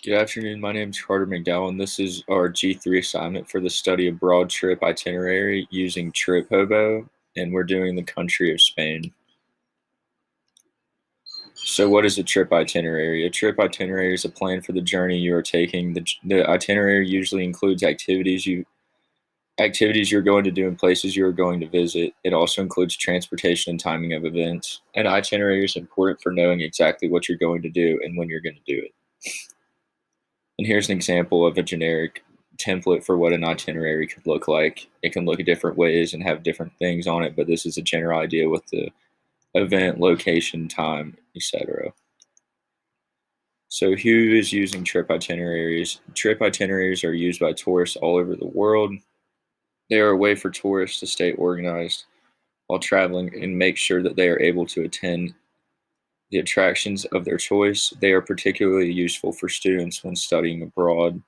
Good afternoon. My name is Carter McDowell, and this is our G3 assignment for the study abroad trip itinerary using Trip Hobo, and we're doing the country of Spain. So, what is a trip itinerary? A trip itinerary is a plan for the journey you are taking. The itinerary usually includes activities you're going to do and places you are going to visit. It also includes transportation and timing of events. An itinerary is important for knowing exactly what you're going to do and when you're going to do it. And here's an example of a generic template for what an itinerary could look like. It can look different ways and have different things on it, but this is a general idea with the event, location, time, etc. So who is using trip itineraries? Trip itineraries are used by tourists all over the world. They are a way for tourists to stay organized while traveling and make sure that they are able to attend the attractions of their choice. They are particularly useful for students when studying abroad.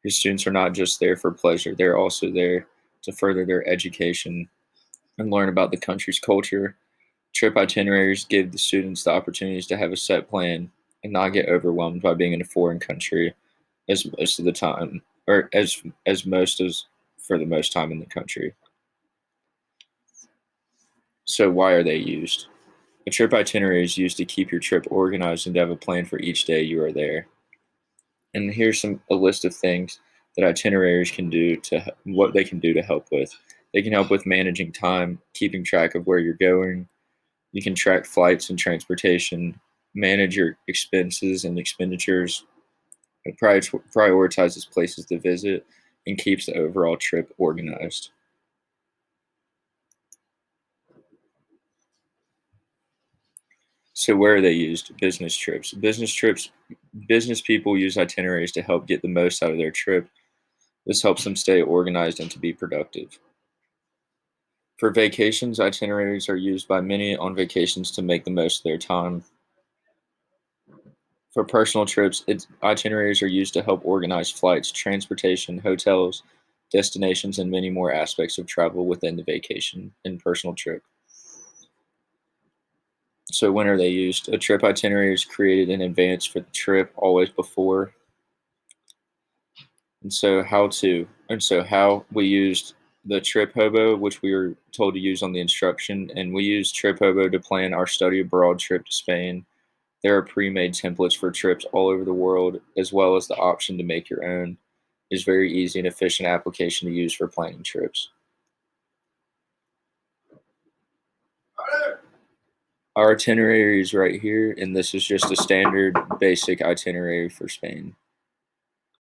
Your students are not just there for pleasure, they're also there to further their education and learn about the country's culture. Trip itineraries give the students the opportunities to have a set plan and not get overwhelmed by being in a foreign country as most of the time, or as most as for the most time in the country. So why are they used? A trip itinerary is used to keep your trip organized and to have a plan for each day you are there. And here's a list of things that itineraries can do to what they can do to help with. They can help with managing time, keeping track of where you're going. You can track flights and transportation, manage your expenses and expenditures. It prioritizes places to visit and keeps the overall trip organized. So where are they used? Business trips. Business people use itineraries to help get the most out of their trip. This helps them stay organized and to be productive. For vacations, itineraries are used by many on vacations to make the most of their time. For personal trips, itineraries are used to help organize flights, transportation, hotels, destinations, and many more aspects of travel within the vacation and personal trip. So when are they used? A trip itinerary is created in advance for the trip, always before. And so how we used the Trip Hobo, which we were told to use on the instruction, and we used Trip Hobo to plan our study abroad trip to Spain. There are pre-made templates for trips all over the world, as well as the option to make your own. It's very easy and efficient application to use for planning trips. Our itinerary is right here, and this is just a standard basic itinerary for Spain.